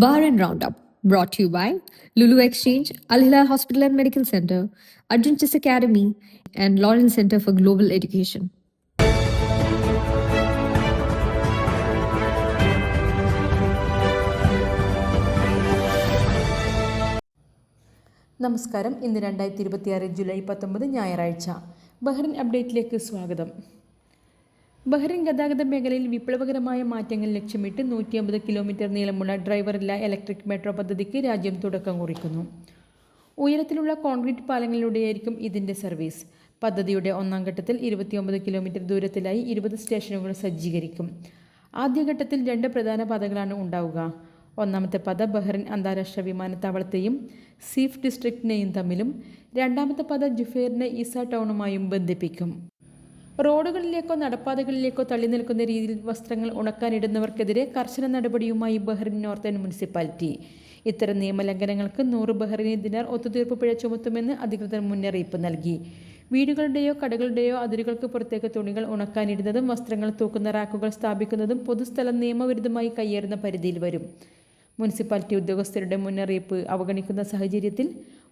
Bahrain Roundup, brought to you by Lulu Exchange, Al Hilal Hospital and Medical Center, Adventist Academy, and Lawrence Center for Global Education. നമസ്കാരം. ഇന്ന് 2026 July 19 ഞായറാഴ്ച. Bahrain അപ്ഡേറ്റിലേക്ക് സ്വാഗതം. Bahrain ഗതാഗത മേഖലയിൽ വിപ്ലവകരമായ മാറ്റങ്ങൾ ലക്ഷ്യമിട്ട് 150 കിലോമീറ്റർ നീളമുള്ള ഡ്രൈവറില്ല ഇലക്ട്രിക് മെട്രോ പദ്ധതിക്ക് രാജ്യം തുടക്കം കുറിക്കുന്നു. ഉയരത്തിലുള്ള കോൺക്രീറ്റ് പാലങ്ങളിലൂടെയായിരിക്കും ഇതിൻ്റെ സർവീസ്. പദ്ധതിയുടെ ഒന്നാം ഘട്ടത്തിൽ 29 കിലോമീറ്റർ ദൂരത്തിലായി 20 സ്റ്റേഷനുകൾ സജ്ജീകരിക്കും. ആദ്യഘട്ടത്തിൽ 2 പ്രധാന പാതകളാണ് ഉണ്ടാവുക. ഒന്നാമത്തെ പാത ബഹ്റിൻ അന്താരാഷ്ട്ര വിമാനത്താവളത്തെയും സീഫ് ഡിസ്ട്രിക്റ്റിനെയും തമ്മിലും, രണ്ടാമത്തെ പാത ജുഫേറിനെ ഈസ ടൗണുമായും ബന്ധിപ്പിക്കും. റോഡുകളിലേക്കോ നടപ്പാതകളിലേക്കോ തള്ളി നിൽക്കുന്ന രീതിയിൽ വസ്ത്രങ്ങൾ ഉണക്കാനിടുന്നവർക്കെതിരെ കർശന നടപടിയുമായി ബഹ്റിൻ നോർത്തേൺ മുനിസിപ്പാലിറ്റി. ഇത്തരം നിയമലംഘനങ്ങൾക്ക് 100 ബഹ്റിനി ദിനാർ ഒത്തുതീർപ്പ് പിഴ ചുമത്തുമെന്ന് അധികൃതർ മുന്നറിയിപ്പ് നൽകി. വീടുകളുടെയോ കടകളുടെയോ അതിരുകൾക്ക് പുറത്തേക്ക് തുണികൾ ഉണക്കാനിടുന്നതും വസ്ത്രങ്ങൾ തൂക്കുന്ന റാക്കുകൾ സ്ഥാപിക്കുന്നതും പൊതുസ്ഥലം നിയമവിരുദ്ധമായി കയ്യേറുന്ന പരിധിയിൽ വരും. മുനിസിപ്പാലിറ്റി ഉദ്യോഗസ്ഥരുടെ മുന്നറിയിപ്പ് അവഗണിക്കുന്ന സാഹചര്യത്തിൽ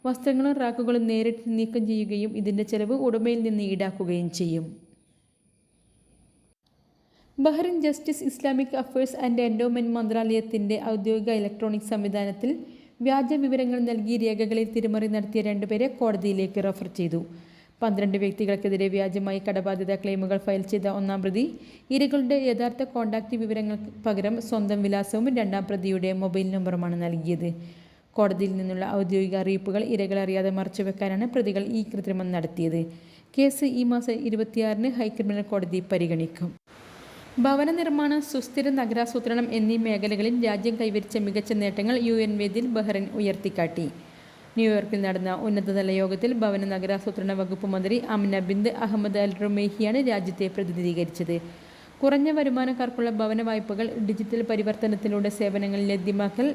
വസ്ത്രങ്ങളും റാക്കുകളും നേരിട്ട് നീക്കം ചെയ്യുകയും ഇതിൻ്റെ ചെലവ് ഉടമയിൽ നിന്ന് ഈടാക്കുകയും ചെയ്യും. Bahrain justice, Islamic affairs and endowment മന്ത്രാലയത്തിൻ്റെ ഔദ്യോഗിക ഇലക്ട്രോണിക് സംവിധാനത്തിൽ വ്യാജ വിവരങ്ങൾ നൽകി രേഖകളിൽ തിരിമറി നടത്തിയ 2 പേരെ കോടതിയിലേക്ക് റഫർ ചെയ്തു. 12 വ്യക്തികൾക്കെതിരെ വ്യാജമായി കടബാധ്യത ക്ലെയിമുകൾ ഫയൽ ചെയ്ത ഒന്നാം പ്രതി ഇരകളുടെ യഥാർത്ഥ കോൺടാക്റ്റ് വിവരങ്ങൾക്ക് പകരം സ്വന്തം വിലാസവും രണ്ടാം പ്രതിയുടെ മൊബൈൽ നമ്പറുമാണ് നൽകിയത്. കോടതിയിൽ നിന്നുള്ള ഔദ്യോഗിക അറിയിപ്പുകൾ ഇരകൾ അറിയാതെ മറച്ചുവെക്കാനാണ് പ്രതികൾ ഈ കൃത്രിമം നടത്തിയത്. കേസ് ഈ മാസം 26-ന് ഹൈക്രിമിനൽ കോടതി പരിഗണിക്കും. ഭവന നിർമ്മാണം, സുസ്ഥിര നഗരാസൂത്രണം എന്നീ മേഖലകളിൽ രാജ്യം കൈവരിച്ച മികച്ച നേട്ടങ്ങൾ UN വേദിയിൽ ബഹ്റിൻ ഉയർത്തിക്കാട്ടി. ന്യൂയോർക്കിൽ നടന്ന ഉന്നതതല യോഗത്തിൽ ഭവന നഗരാസൂത്രണ വകുപ്പ് മന്ത്രി അമിന ബിന്ത് അഹമ്മദ് അൽ റുമേഹിയാണ് രാജ്യത്തെ പ്രതിനിധീകരിച്ചത്. കുറഞ്ഞ വരുമാനക്കാർക്കുള്ള ഭവന വായ്പകൾ, ഡിജിറ്റൽ പരിവർത്തനത്തിലൂടെ സേവനങ്ങൾ ലഭ്യമാക്കൽ,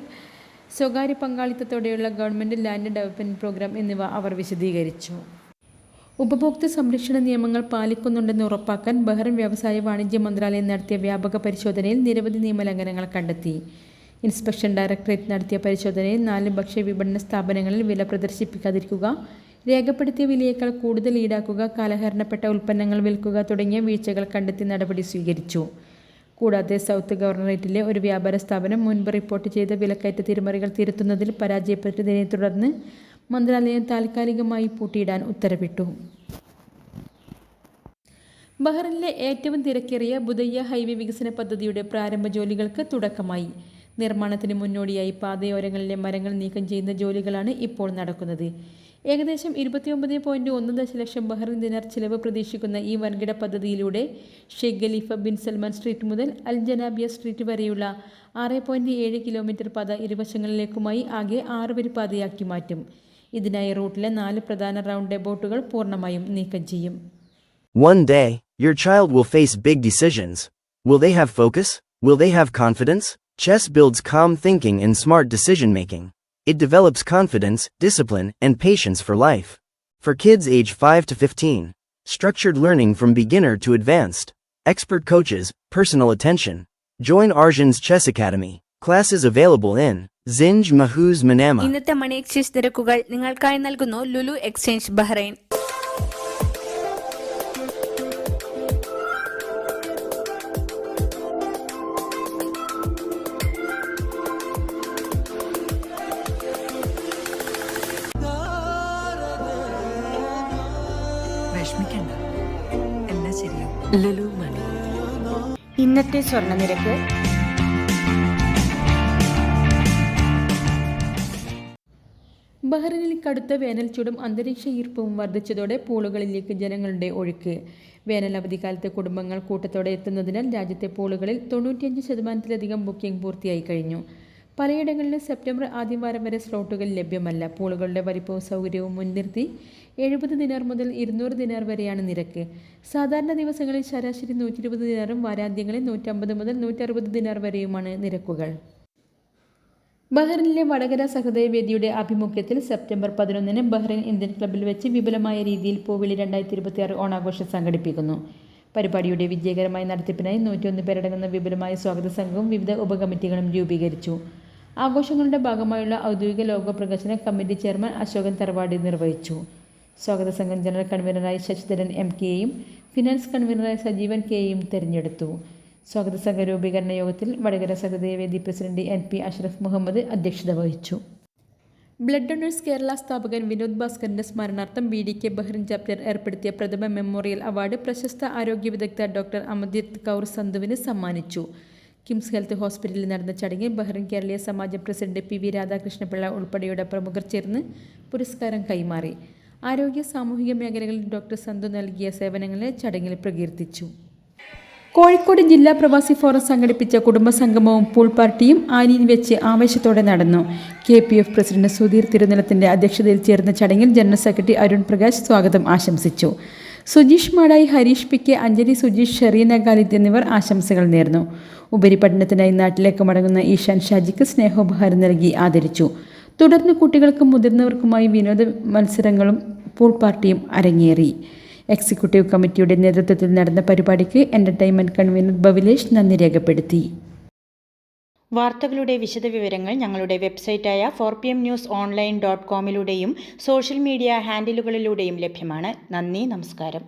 സ്വകാര്യ പങ്കാളിത്തത്തോടെയുള്ള ഗവൺമെൻറ് ലാൻഡ് ഡെവലപ്മെൻറ്റ് പ്രോഗ്രാം എന്നിവ അവർ വിശദീകരിച്ചു. ഉപഭോക്തൃ സംരക്ഷണ നിയമങ്ങൾ പാലിക്കുന്നുണ്ടെന്ന് ഉറപ്പാക്കാൻ ബഹ്റിൻ വ്യവസായ വാണിജ്യ മന്ത്രാലയം നടത്തിയ വ്യാപക പരിശോധനയിൽ നിരവധി നിയമലംഘനങ്ങൾ കണ്ടെത്തി. ഇൻസ്പെക്ഷൻ ഡയറക്ടറേറ്റ് നടത്തിയ പരിശോധനയിൽ 4 ഭക്ഷ്യ വിപണന സ്ഥാപനങ്ങളിൽ വില പ്രദർശിപ്പിക്കാതിരിക്കുക, രേഖപ്പെടുത്തിയ വിലയേക്കാൾ കൂടുതൽ ഈടാക്കുക, കാലഹരണപ്പെട്ട ഉൽപ്പന്നങ്ങൾ വിൽക്കുക തുടങ്ങിയ വീഴ്ചകൾ കണ്ടെത്തി നടപടി സ്വീകരിച്ചു. കൂടാതെ സൗത്ത് ഗവർണറേറ്റിലെ ഒരു വ്യാപാര സ്ഥാപനം മുൻപ് റിപ്പോർട്ട് ചെയ്ത വിലക്കയറ്റ തിരിമറികൾ തിരുത്തുന്നതിൽ പരാജയപ്പെട്ടതിനെ തുടർന്ന് മന്ത്രാലയം താൽക്കാലികമായി പൂട്ടിയിടാൻ ഉത്തരവിട്ടു. ബഹ്റിനിലെ ഏറ്റവും തിരക്കേറിയ ബുദയ്യ ഹൈവേ വികസന പദ്ധതിയുടെ പ്രാരംഭ ജോലികൾക്ക് തുടക്കമായി. നിർമ്മാണത്തിന് മുന്നോടിയായി പാതയോരങ്ങളിലെ മരങ്ങൾ നീക്കം ചെയ്യുന്ന ജോലികളാണ് ഇപ്പോൾ നടക്കുന്നത്. ഏകദേശം 29.1 ദശലക്ഷം ബഹ്റിൻ ദിനാർ ചിലവ് പ്രതീക്ഷിക്കുന്ന ഈ വൻകിട പദ്ധതിയിലൂടെ Sheikh Khalifa bin Salman street മുതൽ അൽ ജനാബിയ സ്ട്രീറ്റ് വരെയുള്ള 6.7 കിലോമീറ്റർ പാത ഇരുവശങ്ങളിലേക്കുമായി ആകെ 6 വരി പാതയാക്കി മാറ്റും. ഇതിനായി റൂട്ടിലെ 4 പ്രധാന റൗണ്ട് എബൌട്ടുകൾ പൂർണ്ണമായും നീക്കം ചെയ്യും. One day, your child will face big decisions. Will they have focus? Will they have confidence? Chess builds calm thinking and smart decision making. It develops confidence, discipline, and patience for life. For kids age 5 to 15, structured learning from beginner to advanced, expert coaches, personal attention. Join Arjan's Chess Academy. Classes available in Zinj Mahuz Manama. ഇന്നത്തെ money exchange നിരക്കുകൾ നിങ്ങൾക്കായി നൽകുന്നു Lulu exchange Bahrain. വിഷമിക്കണ്ട, എല്ലാം ശരിയാവും. ലുലു മണി. ഇന്നത്തെ സ്വർണ്ണ നിരക്ക് ബഹ്റിനിൽ കടുത്ത വേനൽ ചൂടും അന്തരീക്ഷ ഈർപ്പവും വർദ്ധിച്ചതോടെ പൂളുകളിലേക്ക് ജനങ്ങളുടെ ഒഴുക്ക്. വേനൽ അവധിക്കാലത്ത് കുടുംബങ്ങൾ കൂട്ടത്തോടെ എത്തുന്നതിനാൽ രാജ്യത്തെ പൂളുകളിൽ 95% ബുക്കിംഗ് പൂർത്തിയായി കഴിഞ്ഞു. പലയിടങ്ങളിലും സെപ്റ്റംബർ ആദ്യം വാരം വരെ സ്ലോട്ടുകൾ ലഭ്യമല്ല. പൂളുകളുടെ വലിപ്പവും സൗകര്യവും മുൻനിർത്തി 70 ദിനാർ മുതൽ 200 ദിനാർ വരെയാണ് നിരക്ക്. സാധാരണ ദിവസങ്ങളിൽ ശരാശരി 120 ദിനാറും വാരാന്ത്യങ്ങളിൽ 150 മുതൽ 160 ദിനാർ വരെയുമാണ് നിരക്കുകൾ. ബഹ്റിനിലെ വടകര സഹൃദയവേദിയുടെ ആഭിമുഖ്യത്തിൽ സെപ്റ്റംബർ 11-ന് ബഹ്റിൻ ഇന്ത്യൻ ക്ലബ്ബിൽ വെച്ച് വിപുലമായ രീതിയിൽ പൂവിളി 2026 ഓണാഘോഷം സംഘടിപ്പിക്കുന്നു. പരിപാടിയുടെ വിജയകരമായ നടത്തിപ്പിനായി 101 പേരടങ്ങുന്ന വിപുലമായ സ്വാഗത സംഘവും വിവിധ ഉപകമ്മിറ്റികളും രൂപീകരിച്ചു. ആഘോഷങ്ങളുടെ ഭാഗമായുള്ള ഔദ്യോഗിക ലോഗോ പ്രകാശനം കമ്മിറ്റി ചെയർമാൻ അശോകൻ തറവാടി നിർവഹിച്ചു. സ്വാഗത സംഘം ജനറൽ കൺവീനറായി ശശിധരൻ MKയെയും ഫിനാൻസ് കൺവീനറായി സജീവൻ Kയെയും തെരഞ്ഞെടുത്തു. സ്വാഗത സംഘ രൂപീകരണ യോഗത്തിൽ വടകര സഹൃദയവേദി പ്രസിഡന്റ് NP അഷ്റഫ് മുഹമ്മദ് അധ്യക്ഷത വഹിച്ചു. ബ്ലഡ് ഡൊണേഴ്സ് കേരള സ്ഥാപകൻ വിനോദ് ഭാസ്കറിന്റെ സ്മരണാർത്ഥം BDK ബഹ്റിൻ ചാപ്റ്റർ ഏർപ്പെടുത്തിയ പ്രഥമ മെമ്മോറിയൽ അവാർഡ് പ്രശസ്ത ആരോഗ്യ വിദഗ്ധ ഡോക്ടർ അമർജിത് കൗർ സന്ധുവിന് സമ്മാനിച്ചു. കിംസ് ഹെൽത്ത് ഹോസ്പിറ്റലിൽ നടന്ന ചടങ്ങിൽ ബഹ്റിൻ കേരളീയ സമാജം പ്രസിഡന്റ് PV രാധാകൃഷ്ണപിള്ള ഉൾപ്പെടെയുള്ള പ്രമുഖർ ചേർന്ന് പുരസ്കാരം കൈമാറി. ആരോഗ്യ സാമൂഹിക മേഖലകളിൽ ഡോക്ടർ സന്ധു നൽകിയ സേവനങ്ങളെ ചടങ്ങിൽ പ്രകീർത്തിച്ചു. കോഴിക്കോട് ജില്ലാ പ്രവാസി ഫോറം സംഘടിപ്പിച്ച കുടുംബസംഗമവും പൂൾ പാർട്ടിയും ആനിയിൽ വെച്ച് ആവേശത്തോടെ നടന്നു. KPF പ്രസിഡന്റ് സുധീർ തിരുനിലത്തിന്റെ അധ്യക്ഷതയിൽ ചേർന്ന ചടങ്ങിൽ ജനറൽ സെക്രട്ടറി അരുൺ പ്രകാശ് സ്വാഗതം ആശംസിച്ചു. സുജീഷ് മാടായി, ഹരീഷ് PK, അഞ്ജലി സുജീഷ്, ഷെറീന ഖാലിദ് എന്നിവർ ആശംസകൾ നേർന്നു. ഉപരിപഠനത്തിനായി നാട്ടിലേക്ക് മടങ്ങുന്ന ഈശാൻ ഷാജിക്ക് സ്നേഹോപഹാരം നൽകി ആദരിച്ചു. തുടർന്ന് കുട്ടികൾക്കും മുതിർന്നവർക്കുമായി വിനോദ മത്സരങ്ങളും പൂൾ പാർട്ടിയും അരങ്ങേറി. എക്സിക്യൂട്ടീവ് കമ്മിറ്റിയുടെ നേതൃത്വത്തിൽ നടന്ന പരിപാടിക്ക് എന്റർടൈൻമെന്റ് കൺവീനർ ബവിലേഷ് നന്ദി രേഖപ്പെടുത്തി. വാർത്തകളുടെ വിശദവിവരങ്ങൾ ഞങ്ങളുടെ വെബ്സൈറ്റായ 4pmnewsonline.com സോഷ്യൽ മീഡിയ ഹാൻഡിലുകളിലൂടെയും ലഭ്യമാണ്. നന്ദി, നമസ്കാരം.